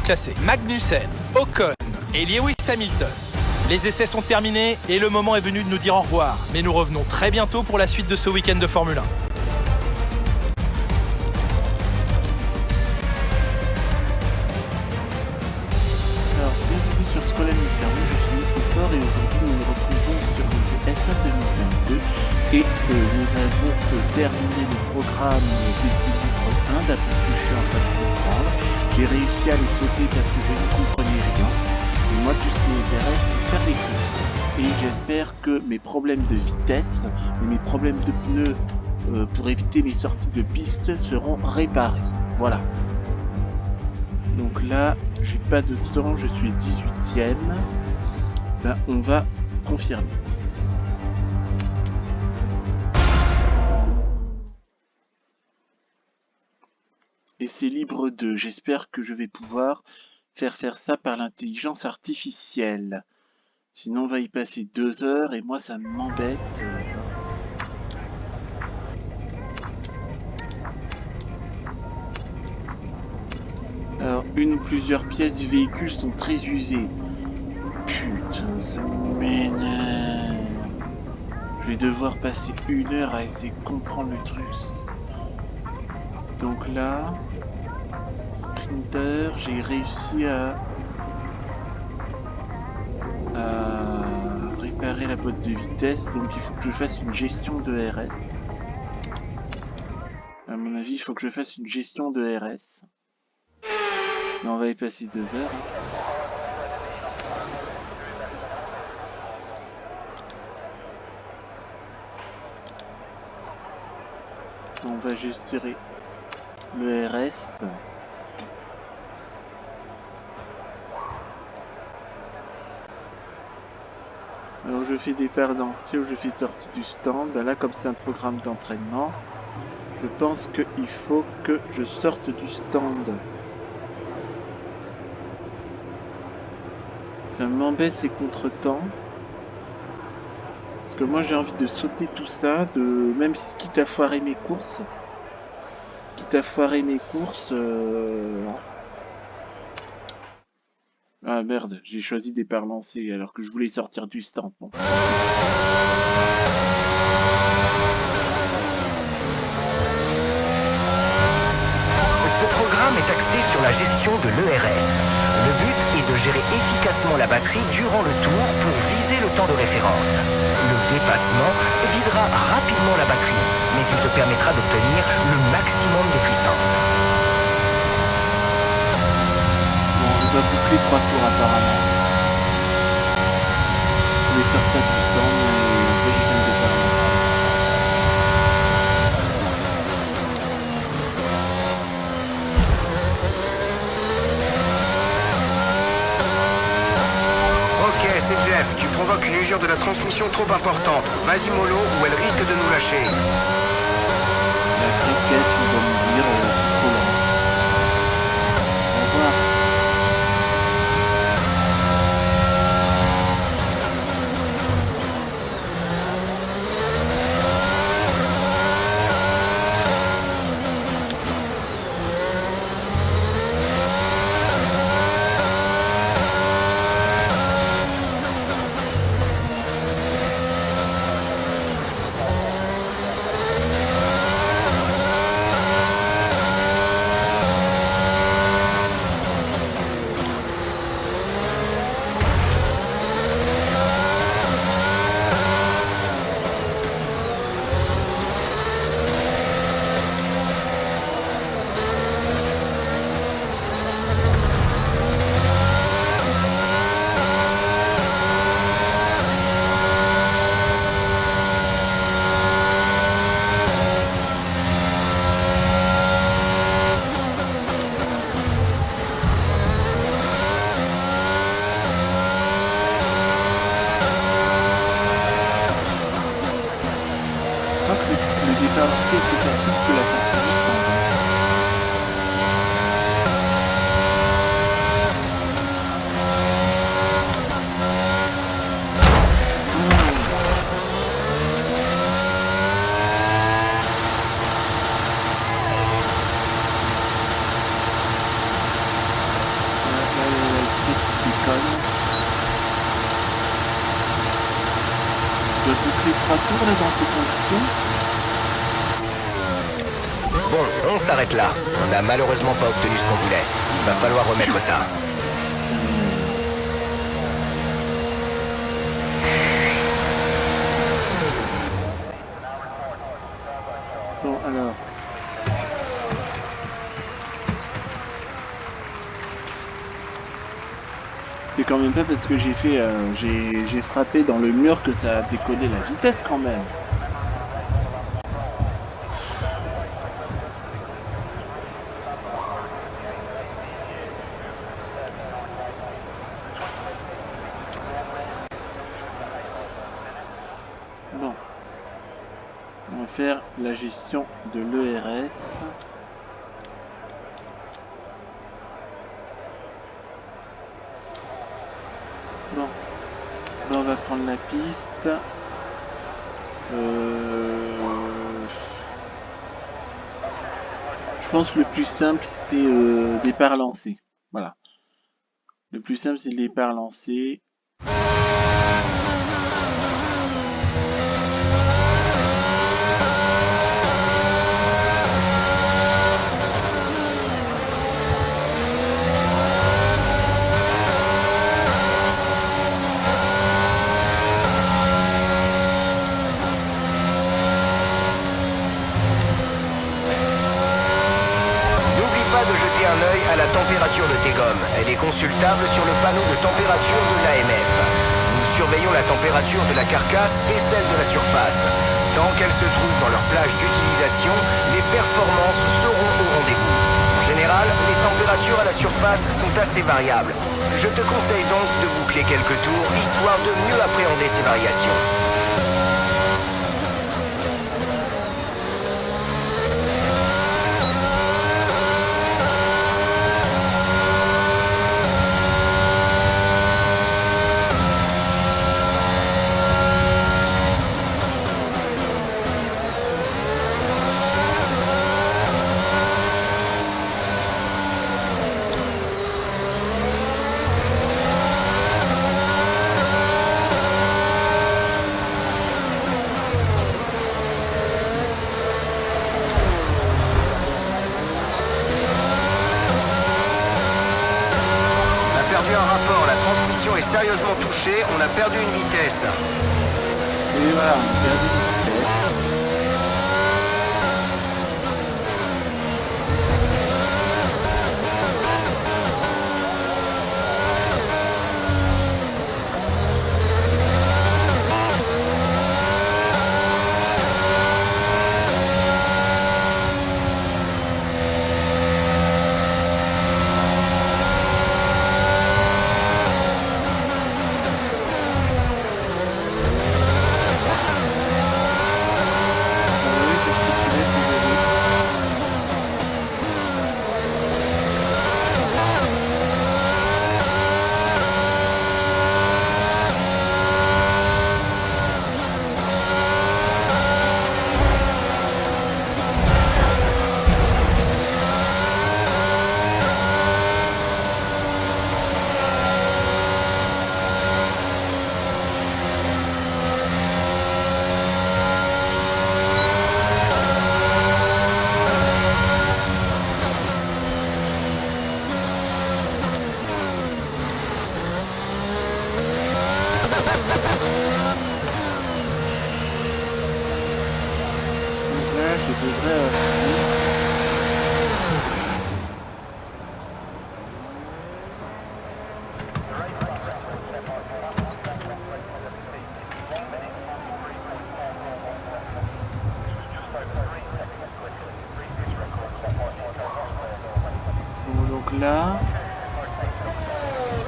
classés, Magnussen, Ocon et Lewis Hamilton. Les essais sont terminés et le moment est venu de nous dire au revoir. Mais nous revenons très bientôt pour la suite de ce week-end de Formule 1. Bienvenue sur Scola Interview, je suis Missy Fort et aujourd'hui nous nous retrouvons sur le jeu F1 2022 et nous avons terminé le programme des 6 1 d'après ce que je suis en train de comprendre. J'ai réussi à les sauter parce que je ne comprenais rien et moi tout ce qui m'intéresse c'est faire des courses et j'espère que mes problèmes de vitesse et mes problèmes de pneus pour éviter les sorties de piste seront réparés. Voilà. Donc là, j'ai pas de temps, je suis 18ème. Ben, on va confirmer. Et c'est libre de. J'espère que je vais pouvoir faire ça par l'intelligence artificielle. Sinon, on va y passer 2 heures et moi, ça m'embête. Alors, une ou plusieurs pièces du véhicule sont très usées. Putain, ça m'énerve. Je vais devoir passer 1 heure à essayer de comprendre le truc. Donc là, Sprinter, j'ai réussi à réparer la boîte de vitesse. Donc il faut que je fasse une gestion de RS. À mon avis, il faut que je fasse une gestion de RS. Mais on va y passer 2 heures. On va gérer le RS. Alors je fais des perdanciers ou je fais sortie du stand. Ben là, comme c'est un programme d'entraînement, je pense qu'il faut que je sorte du stand. Ça m'embête ces contretemps. Parce que moi j'ai envie de sauter tout ça, même si quitte à foirer mes courses. Ah merde, j'ai choisi des parts lancées alors que je voulais sortir du stand. Bon. Ce programme est axé sur la gestion de l'ERS. Le but est de gérer efficacement la batterie durant le tour pour viser le temps de référence. Le dépassement videra rapidement la batterie, mais il te permettra d'obtenir le maximum de puissance. Bon, on va boucler 3 tours apparemment. Je vais sortir du stand et je vais des parts lancées. C'est Jeff, tu provoques une usure de la transmission trop importante. Vas-y mollo ou elle risque de nous lâcher. La criquette, il va me dire c'est trop lent. Au revoir. déconne. Je dois boucler 3 tours là dans ces conditions. Bon, on s'arrête là. On n'a malheureusement pas obtenu ce qu'on voulait. Il va falloir remettre ça. Bon, alors. C'est quand même pas parce que j'ai fait, j'ai frappé dans le mur que ça a décollé la vitesse quand même. Bon. On va faire la gestion de l'ERS. Bon. Là, on va prendre la piste. Je pense que le plus simple, c'est départ lancé. Voilà. Le plus simple, c'est le départ lancé. La température de tes gommes. Elle est consultable sur le panneau de température de l'AMF. Nous surveillons la température de la carcasse et celle de la surface. Tant qu'elles se trouvent dans leur plage d'utilisation, les performances seront au rendez-vous. En général, les températures à la surface sont assez variables. Je te conseille donc de boucler quelques tours, histoire de mieux appréhender ces variations. Est sérieusement touché, on a perdu une vitesse. Et voilà, on a perdu une vitesse.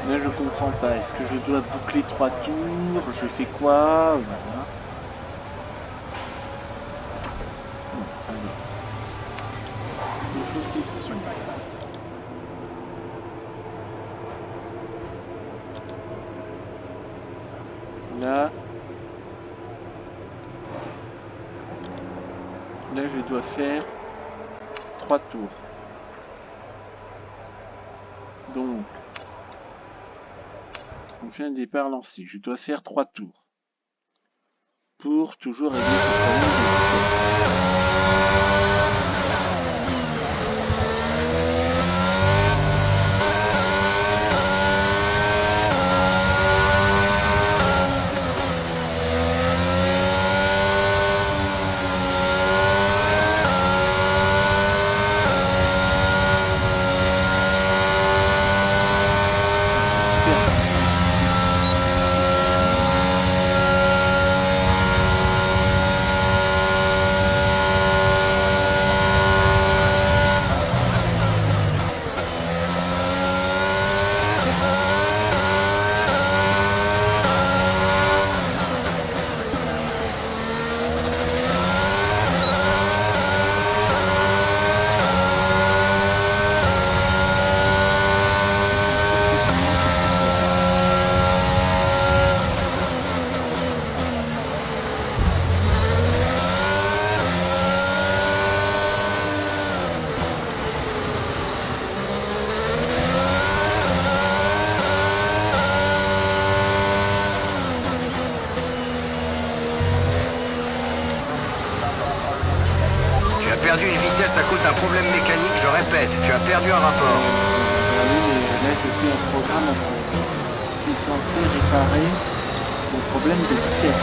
Là, je comprends pas. Est-ce que je dois boucler 3 tours? Je fais quoi? Voilà. Bon, allez. Possession. Là, je dois faire 3 tours. Donc, Prochain départ lancé. Je dois faire 3 tours. Pour toujours régler ce problème de vitesse. Perdu une vitesse à cause d'un problème mécanique, je répète, tu as perdu un rapport. Oui, mais là je fais un programme en principe qui est censé réparer mon problème de vitesse.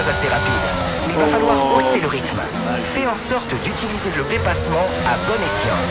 Assez rapide. Il va falloir hausser le rythme. Fais en sorte d'utiliser le dépassement à bon escient.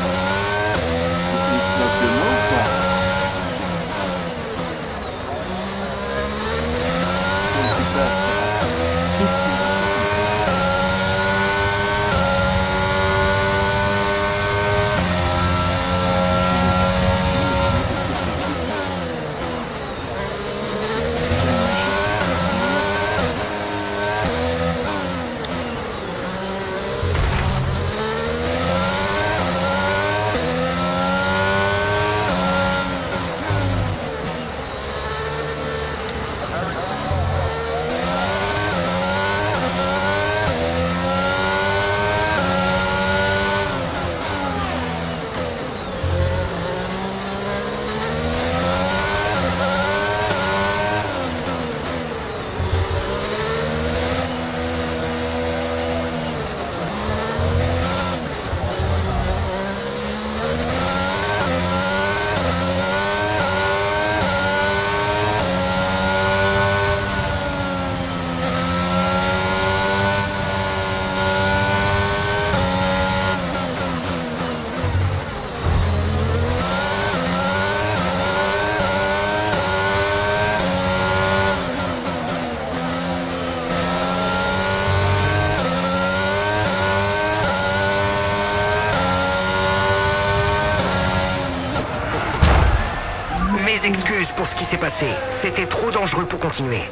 Excuses pour ce qui s'est passé. C'était trop dangereux pour continuer.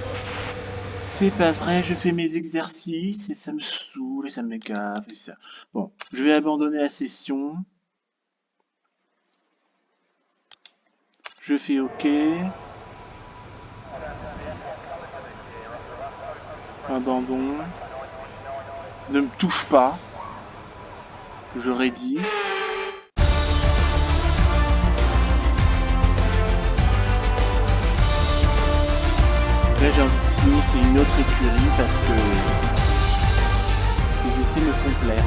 C'est pas vrai, je fais mes exercices et ça me saoule et ça me gave et ça. Bon, je vais abandonner la session. Je fais OK. Abandon. Ne me touche pas. J'aurais dit. Là j'ai envie de signer c'est une autre écurie parce que ces essais me font plaire.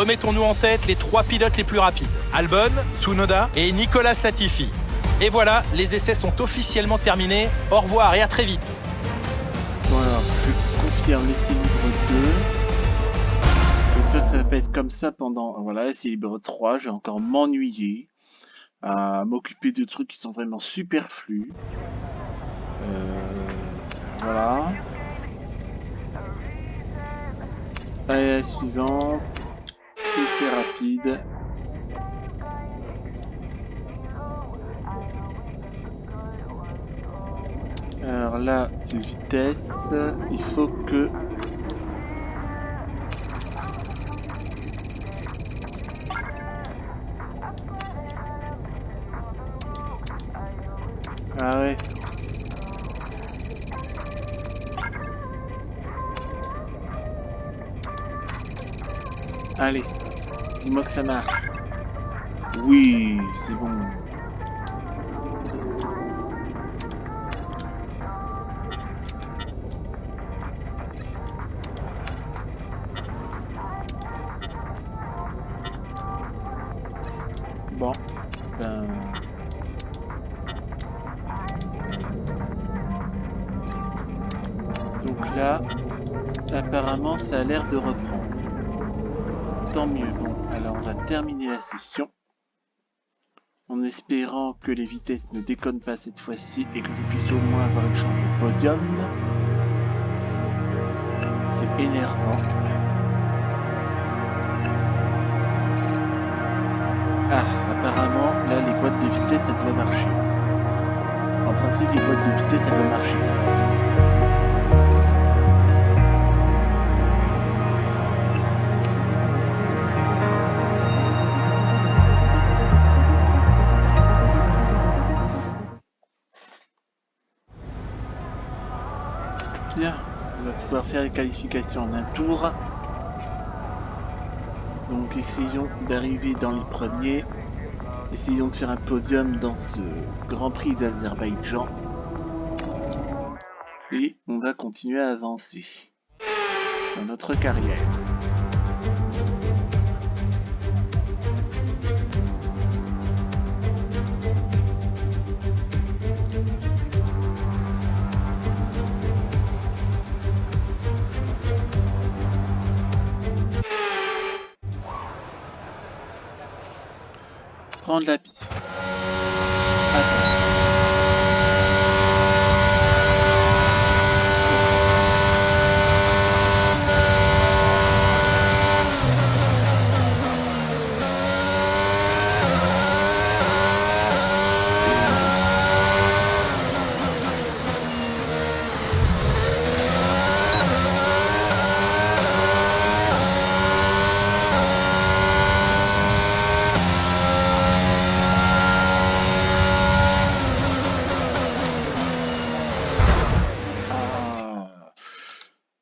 remettons-nous en tête les 3 pilotes les plus rapides. Albon, Tsunoda et Nicolas Latifi. Et voilà, les essais sont officiellement terminés. Au revoir et à très vite. Bon alors, je confirme l'essai libre 2. J'espère que ça va pas être comme ça pendant... Voilà, l'essai libre 3, je vais encore m'ennuyer à m'occuper de trucs qui sont vraiment superflus. Voilà. Allez, la suivante. Essai rapide. Alors là, c'est vitesse. Il faut que... Ah ouais. Allez, dis-moi que ça marche. Oui, c'est bon. Bon, ben... Donc là, apparemment, ça a l'air de reprendre. Tant mieux. Bon, alors on va terminer la session. En espérant que les vitesses ne déconnent pas cette fois-ci et que je puisse au moins avoir une chance de podium. C'est énervant. Ah, apparemment, là, les boîtes de vitesse, ça doit marcher. En principe, les boîtes de vitesse, ça doit marcher. Bien, on va pouvoir faire les qualifications en un tour. Donc essayons d'arriver dans les premiers. Essayons de faire un podium dans ce Grand Prix d'Azerbaïdjan. Et on va continuer à avancer dans notre carrière. Prendre la piste. Attends.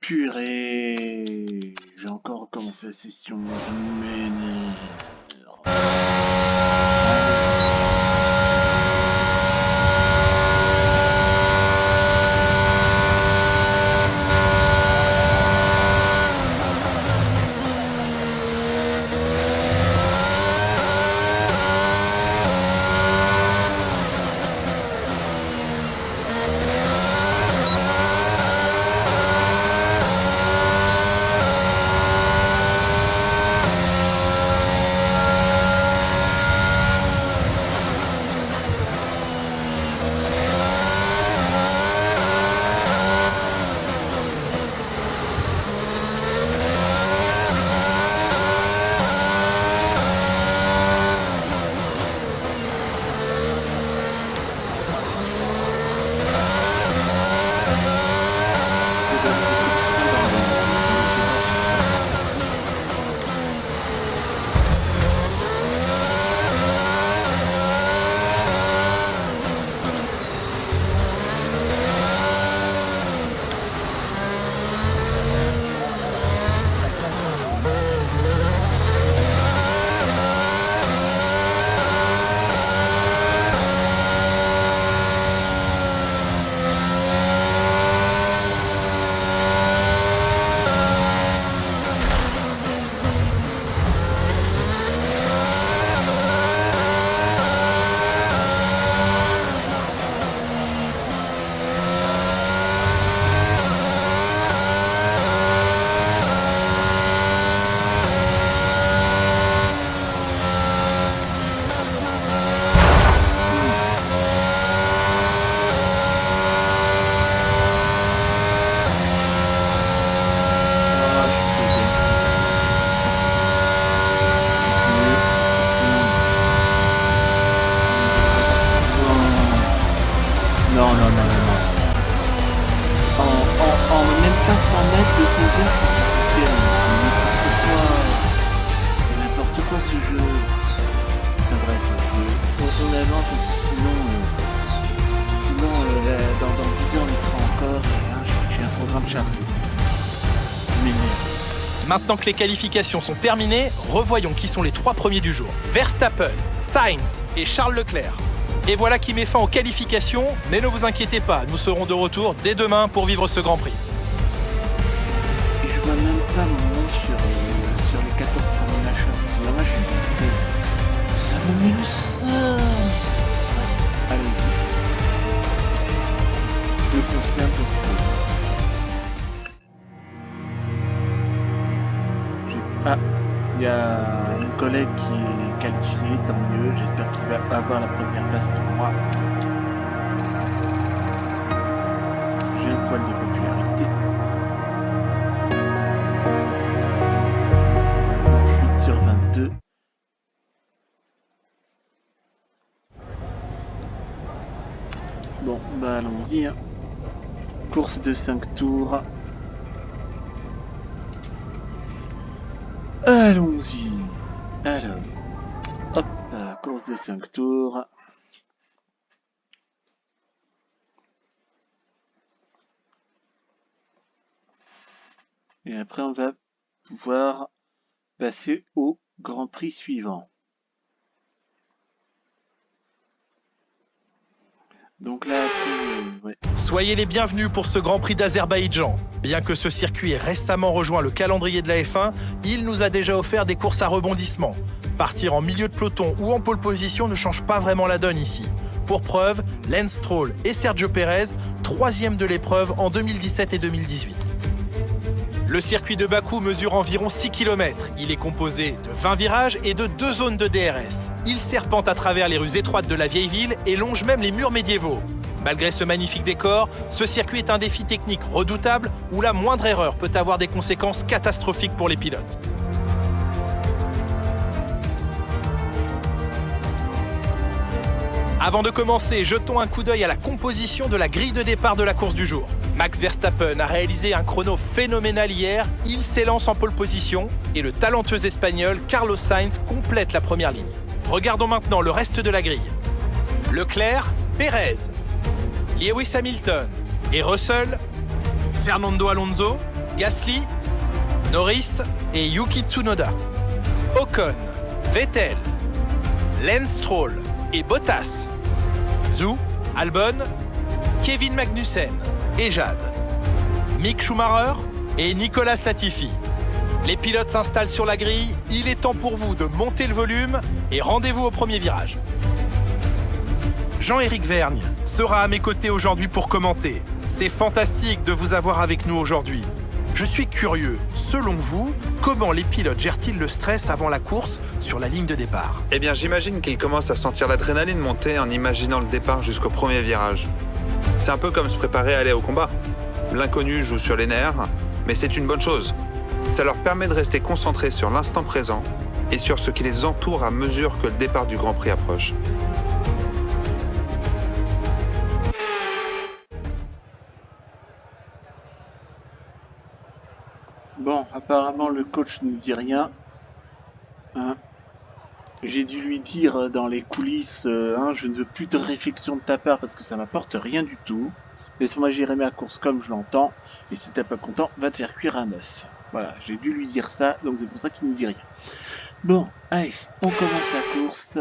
Purée, j'ai encore recommencé la session, ça m'énerve. Dans 10 heures, on y sera encore. J'ai un programme chargé. Mais Maintenant que les qualifications sont terminées, revoyons qui sont les 3 premiers du jour. Verstappen, Sainz et Charles Leclerc. Et voilà qui met fin aux qualifications, mais ne vous inquiétez pas, nous serons de retour dès demain pour vivre ce Grand Prix. Et je vois même pas mon nom sur les 14 premiers machins. C'est dommage, ça me met le seum. Bref, allez-y. Je le confirme parce que... Ah, il y a mon collègue qui est qualifié, tant mieux. J'espère qu'il va avoir la première place pour moi. J'ai un poil de popularité. 8 sur 22. Bon, bah allons-y. Hein. Course de 5 tours. Allons-y. Alors, hop, course de 5 tours. Et après, on va pouvoir passer au Grand Prix suivant. Donc là, ouais. Soyez les bienvenus pour ce Grand Prix d'Azerbaïdjan. Bien que ce circuit ait récemment rejoint le calendrier de la F1, il nous a déjà offert des courses à rebondissement. Partir en milieu de peloton ou en pole position ne change pas vraiment la donne ici. Pour preuve, Lance Stroll et Sergio Pérez, 3e de l'épreuve en 2017 et 2018. Le circuit de Bakou mesure environ 6 km. Il est composé de 20 virages et de 2 zones de DRS. Il serpente à travers les rues étroites de la vieille ville et longe même les murs médiévaux. Malgré ce magnifique décor, ce circuit est un défi technique redoutable où la moindre erreur peut avoir des conséquences catastrophiques pour les pilotes. Avant de commencer, jetons un coup d'œil à la composition de la grille de départ de la course du jour. Max Verstappen a réalisé un chrono phénoménal hier, il s'élance en pole position et le talentueux espagnol Carlos Sainz complète la première ligne. Regardons maintenant le reste de la grille. Leclerc, Pérez, Lewis Hamilton et Russell, Fernando Alonso, Gasly, Norris et Yuki Tsunoda, Ocon, Vettel, Lance Stroll et Bottas, Zhou, Albon, Kevin Magnussen et Jade, Mick Schumacher et Nicolas Latifi. Les pilotes s'installent sur la grille, il est temps pour vous de monter le volume et rendez-vous au premier virage. Jean-Éric Vergne sera à mes côtés aujourd'hui pour commenter. C'est fantastique de vous avoir avec nous aujourd'hui. Je suis curieux, selon vous, comment les pilotes gèrent-ils le stress avant la course sur la ligne de départ? Eh bien, j'imagine qu'ils commencent à sentir l'adrénaline monter en imaginant le départ jusqu'au premier virage. C'est un peu comme se préparer à aller au combat. L'inconnu joue sur les nerfs, mais c'est une bonne chose. Ça leur permet de rester concentrés sur l'instant présent et sur ce qui les entoure à mesure que le départ du Grand Prix approche. Bon, apparemment le coach ne dit rien. Hein. J'ai dû lui dire dans les coulisses, je ne veux plus de réflexion de ta part parce que ça m'apporte rien du tout. Laisse-moi gérer ma course comme je l'entends. Et si t'es pas content, va te faire cuire un œuf. Voilà, j'ai dû lui dire ça, donc c'est pour ça qu'il ne dit rien. Bon, allez, on commence la course.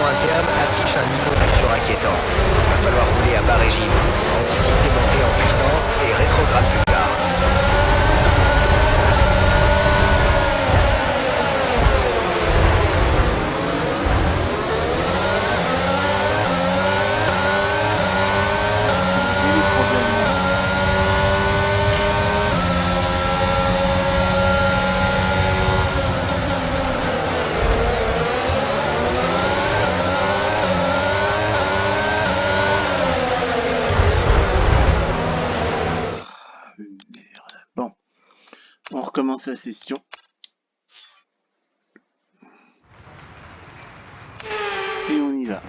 On va faire affiche un niveau d'usure inquiétant. Il va falloir rouler à bas régime. Anticipe les montées en puissance et rétrograde plus tard. On recommence la session. Et on y va.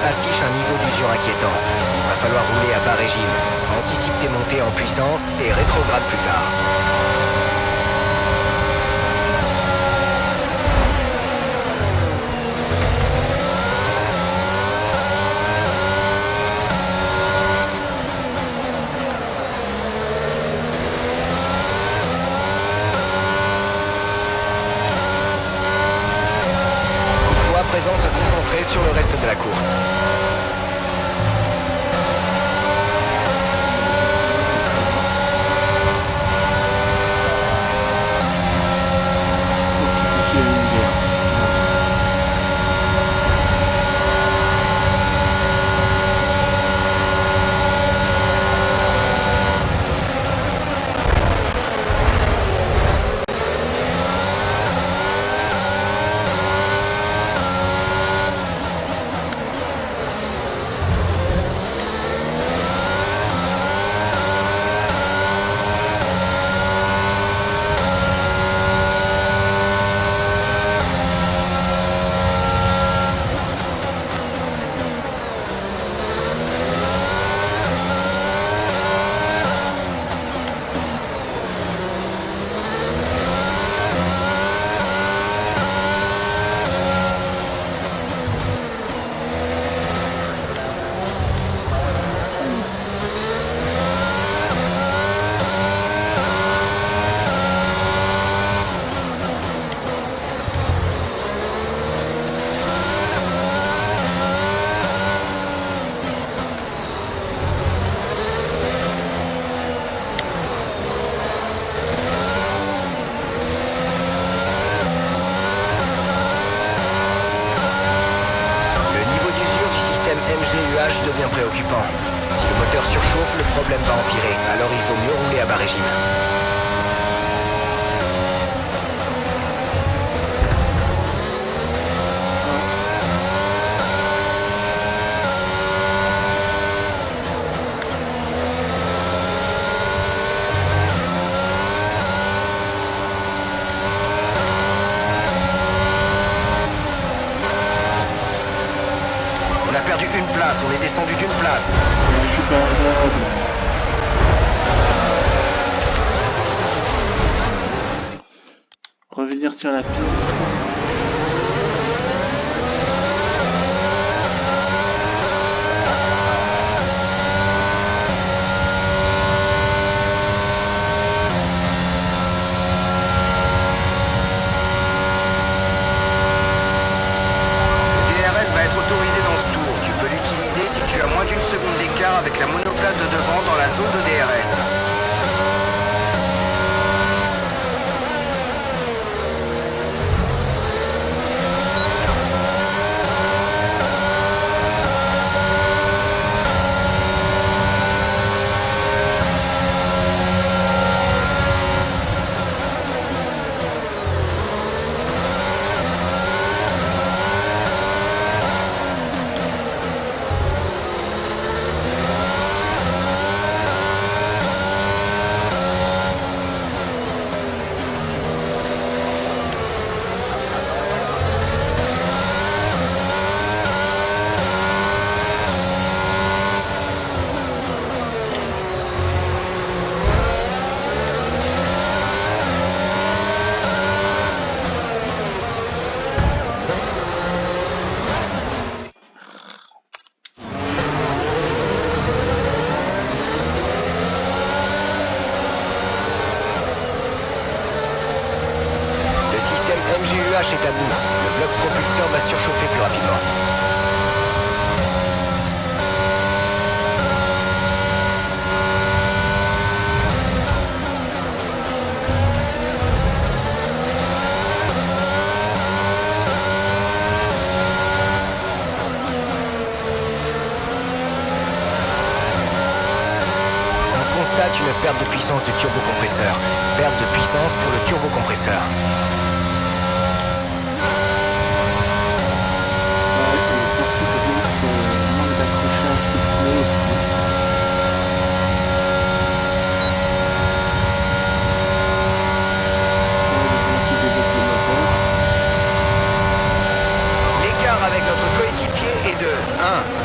affiche un niveau d'usure inquiétant. Il va falloir rouler à bas régime. Anticipe tes montées en puissance et rétrograde plus tard. À présent se concentrer sur le reste de la course. MGUH devient préoccupant. Si le moteur surchauffe, le problème va empirer, alors il vaut mieux rouler à bas régime. On a perdu une place, on est descendu d'une place. Je suis pas aveugle. Revenir sur la piste. Si tu as moins d'une seconde d'écart avec la monoplace de devant dans la zone de DRS. MGUH est à bout. Le bloc propulseur va surchauffer plus rapidement. On constate une perte de puissance du turbocompresseur. Perte de puissance pour le turbocompresseur. L'écart avec notre coéquipier est de 1.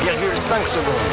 secondes.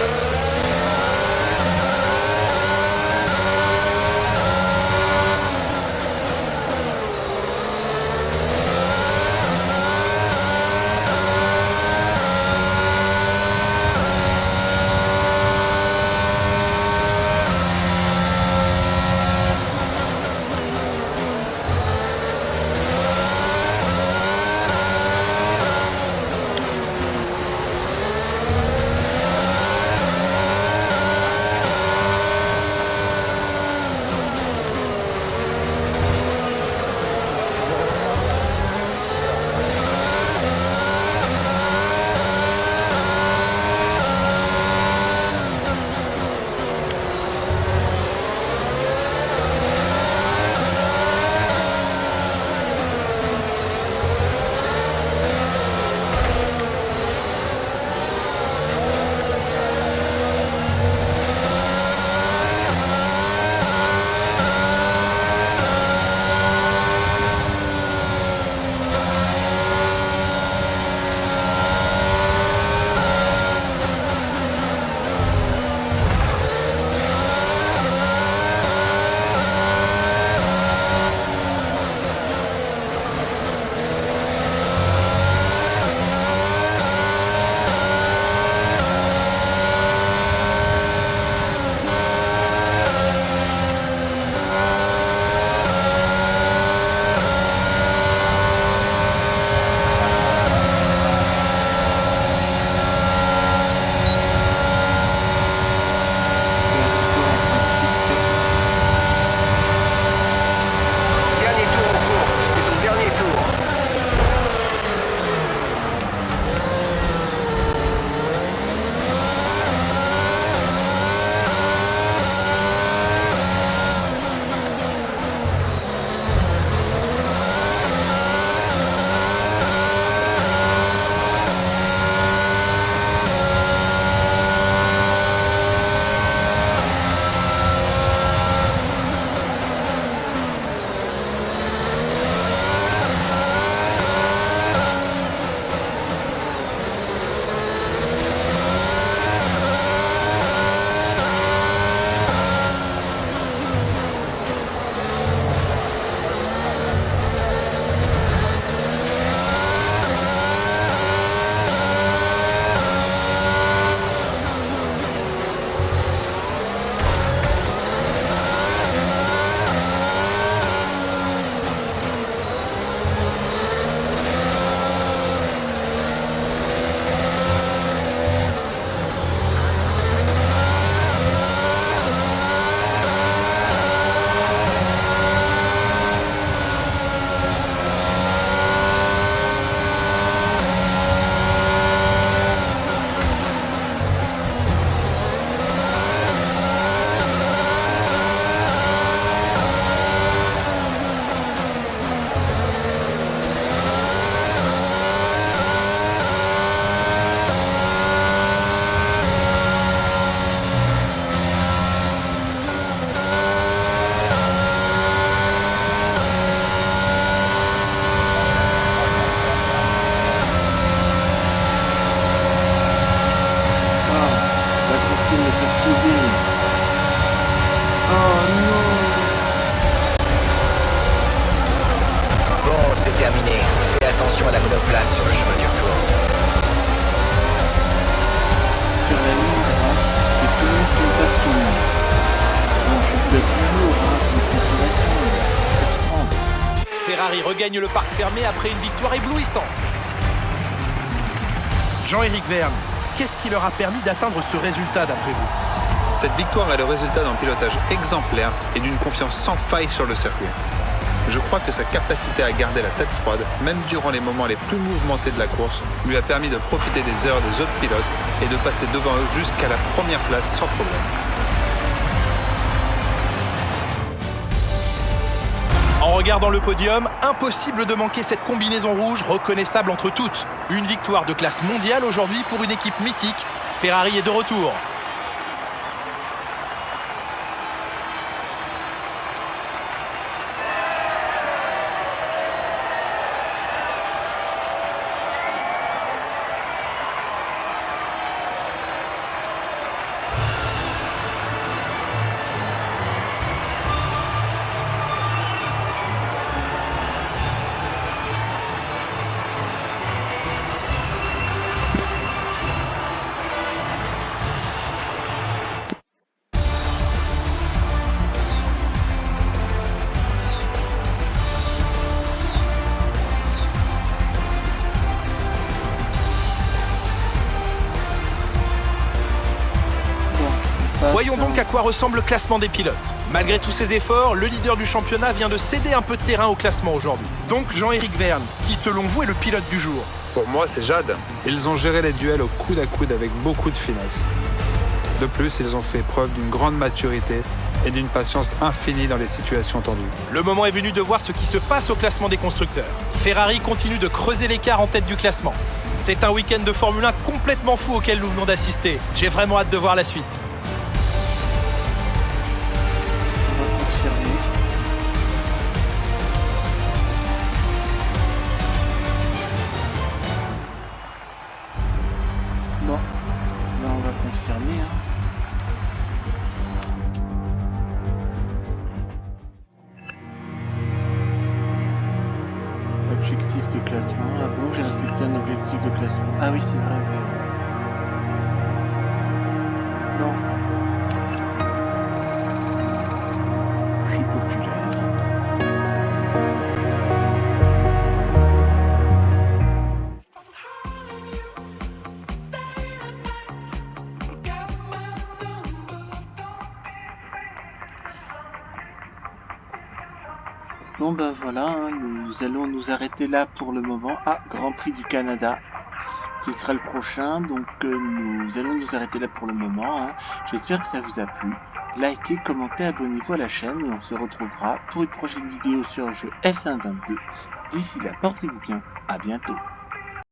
Ferrari regagne le parc fermé après une victoire éblouissante. Jean-Éric Vergne, qu'est-ce qui leur a permis d'atteindre ce résultat d'après vous? Cette victoire est le résultat d'un pilotage exemplaire et d'une confiance sans faille sur le circuit. Je crois que sa capacité à garder la tête froide, même durant les moments les plus mouvementés de la course, lui a permis de profiter des erreurs des autres pilotes et de passer devant eux jusqu'à la première place sans problème. En regardant le podium, impossible de manquer cette combinaison rouge reconnaissable entre toutes. Une victoire de classe mondiale aujourd'hui pour une équipe mythique. Ferrari est de retour. Voyons donc à quoi ressemble le classement des pilotes. Malgré tous ses efforts, le leader du championnat vient de céder un peu de terrain au classement aujourd'hui. Donc Jean-Éric Vergne, qui selon vous est le pilote du jour. Pour moi, c'est Jade. Ils ont géré les duels au coude à coude avec beaucoup de finesse. De plus, ils ont fait preuve d'une grande maturité et d'une patience infinie dans les situations tendues. Le moment est venu de voir ce qui se passe au classement des constructeurs. Ferrari continue de creuser l'écart en tête du classement. C'est un week-end de Formule 1 complètement fou auquel nous venons d'assister. J'ai vraiment hâte de voir la suite. On va confirmer. Bon, là on va confirmer. Objectif de classement. Ah bon, j'ai respecté un objectif de classement. Ah oui, c'est vrai. Non. Je suis populaire. Bon ben voilà, nous allons nous arrêter là pour le moment. Ah, Grand Prix du Canada. Ce sera le prochain, donc nous allons nous arrêter là pour le moment. J'espère que ça vous a plu. Likez, commentez, abonnez-vous à la chaîne et on se retrouvera pour une prochaine vidéo sur le jeu F1 22. D'ici là, portez-vous bien. À bientôt.